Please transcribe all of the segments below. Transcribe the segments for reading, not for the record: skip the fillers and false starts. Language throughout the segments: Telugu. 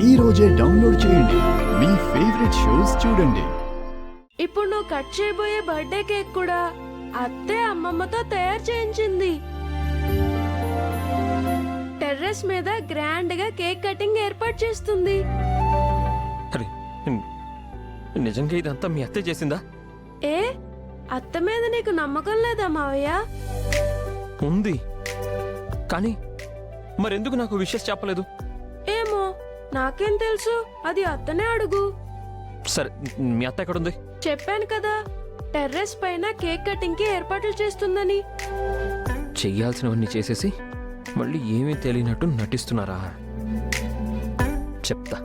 ఈ రోజే డౌన్లోడ్ చేయండి. మీ ఫేవరెట్ షోస్ చూడండి. ఇప్పుడు నువ్వు కట్ చేయబోయే బర్త్డే కేక్ కూడా అత్తే అమ్మమ్మతో తయారు చేయించింది. టెర్రస్ మీద గ్రాండ్ గా కేక్ కటింగ్ ఏర్పాటు చేస్తుంది. అరే నిజంగా ఇదంతా మీ అత్తే చేసిందా? ఏ అత్త మీద నీకు నమ్మకం లేదా మావయ్య? ఉంది, కానీ మరెందుకు నాకు విషయం చెప్పలేదు? ఏమో నాకేం తెలుసు, అది అత్తనే అడుగు. సరే, మీ అత్త ఎక్కడుంది? చెప్పాను కదా, టెర్రస్ పైన కేక్ కటింగ్ కి ఏర్పాట్లు చేస్తుందని. చెయ్యాల్సినవన్నీ చేసేసి మళ్ళీ ఏమీ తెలియనట్టు నటిస్తున్నారా? చెప్తా.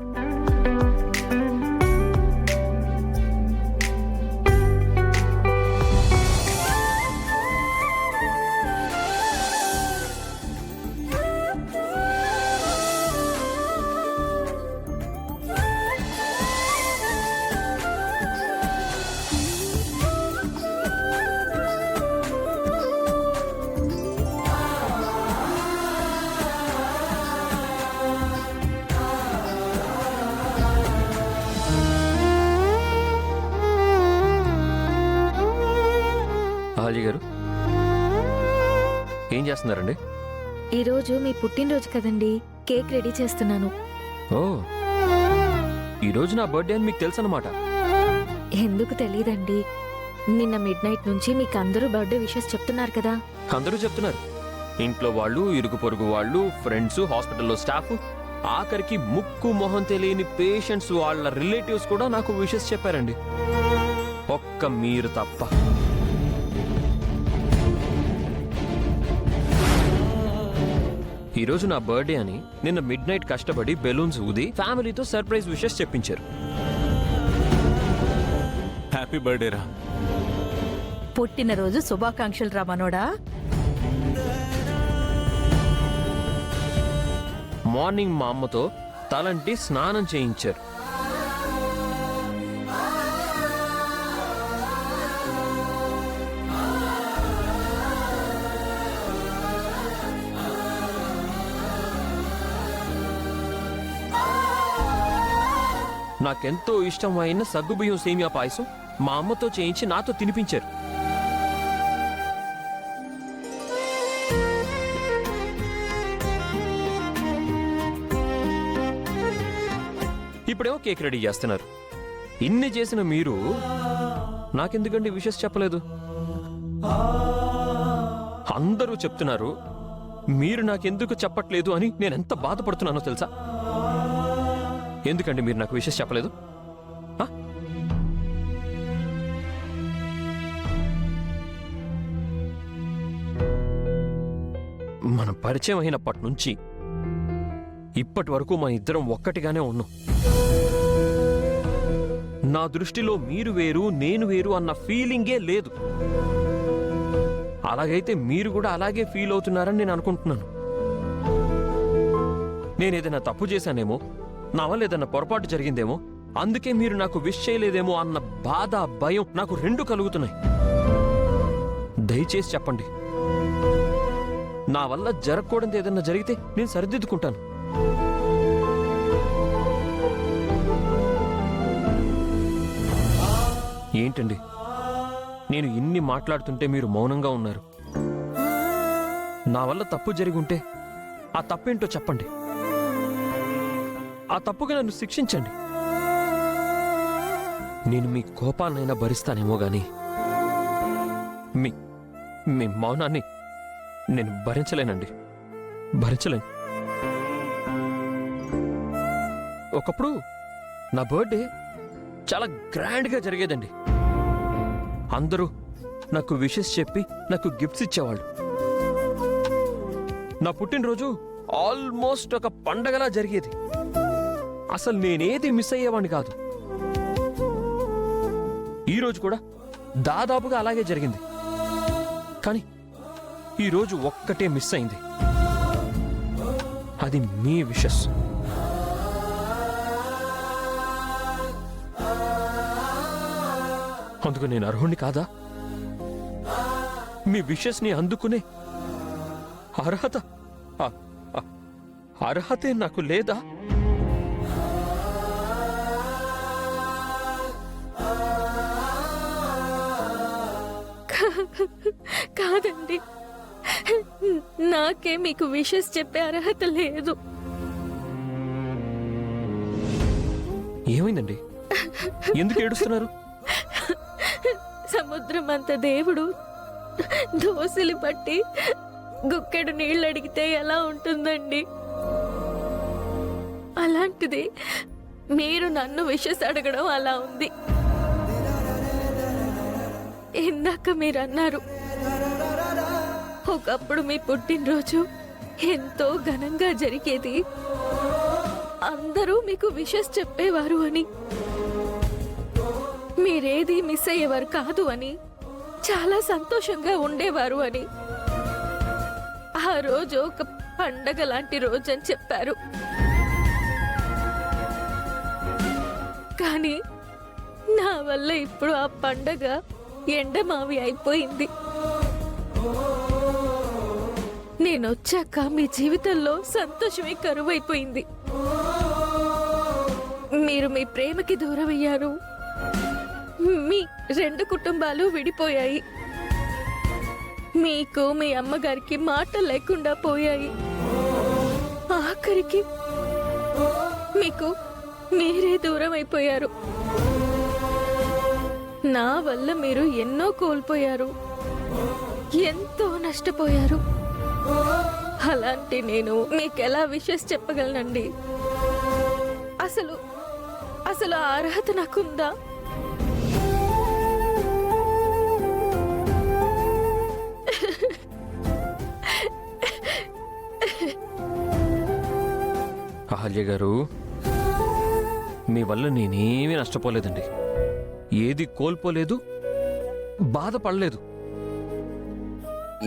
హాజీ గారు ఏం చేస్తున్నారండి? ఈరోజు మీ పుట్టినరోజు కదండి, కేక్ రెడీ చేస్తున్నాను. ఓ, ఈరోజు నా బర్త్డే అని మీకు తెలుసు అన్నమాట. ఎందుకు తెలీదండి, నిన్న మిడ్ నైట్ నుంచి మీకు అందరూ బర్త్డే విషెస్ చెప్తున్నారు కదా. అందరూ చెప్తున్నారు. ఇంట్లో వాళ్ళు, ఇరుగు పొరుగు వాళ్ళు, ఫ్రెండ్స్, హాస్పిటల్లో స్టాఫ్, ఆఖరికి ముక్కు మొహం తెలియని పేషెంట్స్ వాళ్ళ రిలేటివ్స్ కూడా నాకు విషెస్ చెప్పారండి. ఒక్క మీరు తప్ప. ఈరోజు నా బర్త్డే అని నిన్న మిడ్ నైట్ కష్టపడి బెలూన్స్ ఊది ఫ్యామిలీతో సర్ప్రైజ్ విషెస్ చెప్పించారు. హ్యాపీ బర్త్డే రా. పుట్టినరోజు శుభాకాంక్షలు రా మనోడా. మార్నింగ్ మా అమ్మతో తలంటి స్నానం చేయించారు. నాకెంతో ఇష్టమైన సగ్గుబియ్యం సేమియా పాయసం మా అమ్మతో చేయించి నాతో తినిపించారు. ఇప్పుడేమో కేక్ రెడీ చేస్తున్నారు. ఇన్ని చేసిన మీరు నాకెందుకండి విషెస్ చెప్పలేదు? అందరూ చెప్తున్నారు, మీరు నాకెందుకు చెప్పట్లేదు అని నేనెంత బాధపడుతున్నానో తెలుసా? ఎందుకండి మీరు నాకు విషెస్ చెప్పలేదు? మనం పరిచయం అయినప్పటి నుంచి ఇప్పటి వరకు మన ఇద్దరం ఒక్కటిగానే ఉన్నాం. నా దృష్టిలో మీరు వేరు, నేను వేరు అన్న ఫీలింగే లేదు. అలాగైతే మీరు కూడా అలాగే ఫీల్ అవుతున్నారని నేను అనుకుంటున్నాను. నేనేదైనా తప్పు చేశానేమో, నా వల్ల ఏదైనా పొరపాటు జరిగిందేమో, అందుకే మీరు నాకు విష్ చేయలేదేమో అన్న బాధ, భయం నాకు రెండు కలుగుతున్నాయి. దయచేసి చెప్పండి. నా వల్ల జరగకూడదు ఏదైనా జరిగితే నేను సరిదిద్దుకుంటాను. ఏంటండి, నేను ఇన్ని మాట్లాడుతుంటే మీరు మౌనంగా ఉన్నారు. నా వల్ల తప్పు జరిగి ఉంటే ఆ తప్పేంటో చెప్పండి. ఆ తప్పుగా నన్ను శిక్షించండి. నేను మీ కోపాన్నైనా భరిస్తానేమో గాని మీ మౌనాన్ని నేను భరించలేనండి, భరించలేను. ఒకప్పుడు నా బర్త్డే చాలా గ్రాండ్గా జరిగేదండి. అందరూ నాకు విషెస్ చెప్పి నాకు గిఫ్ట్స్ ఇచ్చేవాళ్ళు. నా పుట్టినరోజు ఆల్మోస్ట్ ఒక పండగలా జరిగేది. అసలు నేనేది మిస్ అయ్యేవాడిని కాదు. ఈరోజు కూడా దాదాపుగా అలాగే జరిగింది. కానీ ఈరోజు ఒక్కటే మిస్ అయింది, అది మీ విషెస్. అందుకు నేను అర్హుణ్ణి కాదా? మీ విషెస్ ని అందుకునే అర్హతే నాకు లేదా? కాదండి, నాకే మీకు విషెస్ చెప్పే అర్హత లేదు. ఏమైందండి? ఎందుకు ఏడుస్తున్నారు? సముద్రం అంత దేవుడు దోసిలి పట్టి గుక్కెడు నీళ్ళు అడిగితే ఎలా ఉంటుందండి? అలాంటిది మీరు నన్ను విషెస్ అడగడం అలా ఉంది. ఇందాక మీరు అన్నారు, ఒకప్పుడు మీ పుట్టినరోజు ఎంతో ఘనంగా జరిగేది, అందరూ మీకు విషెస్ చెప్పేవారు అని, మీరేది మిస్ అయ్యేవారు కాదు అని, చాలా సంతోషంగా ఉండేవారు అని. ఆ రోజు ఒక పండగ లాంటి రోజు అని చెప్పారు. కానీ నా వల్ల ఇప్పుడు ఆ పండగ ఎండమావి అయిపోయింది. నేనొచ్చాక మీ జీవితంలో సంతోషమే కరువైపోయింది. మీరు మీ ప్రేమకి దూరమయ్యారు. మీ 2 కుటుంబాలు విడిపోయాయి. మీకు మీ అమ్మగారికి మాట లేకుండా పోయాయి. ఆఖరికి మీకు మీరే దూరం అయిపోయారు. నా వల్ల మీరు ఎన్నో కోల్పోయారు, ఎంతో నష్టపోయారు. అలాంటి నేను మీకెలా విషెస్ చెప్పగలనండి? అసలు అసలు ఆ అర్హత నాకుందా? అహల్య గారు, మీ వల్ల నేనేమీ నష్టపోలేదండి. ఏది కోల్పోలేదు, బాధపడలేదు.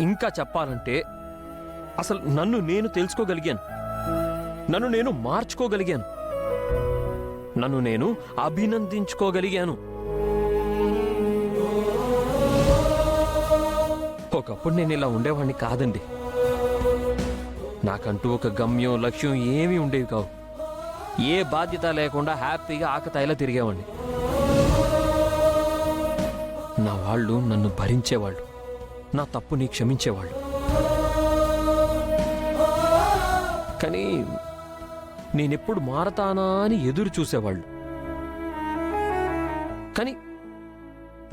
ఇంకా చెప్పాలంటే అసలు నన్ను నేను తెలుసుకోగలిగాను, నన్ను నేను మార్చుకోగలిగాను, నన్ను నేను అభినందించుకోగలిగాను. ఒకప్పుడు నేను ఇలా ఉండేవాడిని కాదండి. నాకంటూ ఒక గమ్యం, లక్ష్యం ఏమీ ఉండేవి కావు. ఏ బాధ్యత లేకుండా హ్యాపీగా ఆకతాయిలా తిరిగేవాడిని. నా వాళ్ళు నన్ను భరించేవాళ్ళు, నా తప్పుని క్షమించేవాళ్ళు. కానీ నేనెప్పుడు మారతానా అని ఎదురు చూసేవాళ్ళు. కానీ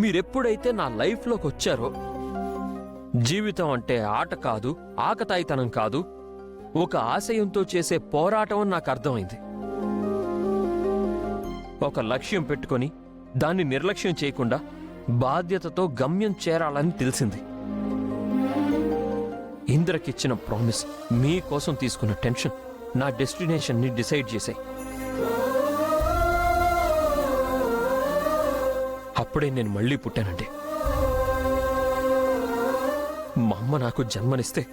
మీరెప్పుడైతే నా లైఫ్లోకి వచ్చారో, జీవితం అంటే ఆట కాదు, ఆకతాయితనం కాదు, ఒక ఆశయంతో చేసే పోరాటం అని నాకు అర్థమైంది. ఒక లక్ష్యం పెట్టుకొని దాన్ని నిర్లక్ష్యం చేయకుండా బాధ్యతతో గమ్యం చేరాలని తెలిసింది. ఇంద్రకిచ్చిన ప్రామిస్, మీకోసం తీసుకున్న టెన్షన్ నా డెస్టినేషన్ని డిసైడ్ చేశాయి. అప్పుడే నేను మళ్ళీ పుట్టానండి. మా అమ్మ నాకు జన్మనిస్తే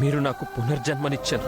మీరు నాకు పునర్జన్మనిచ్చారు.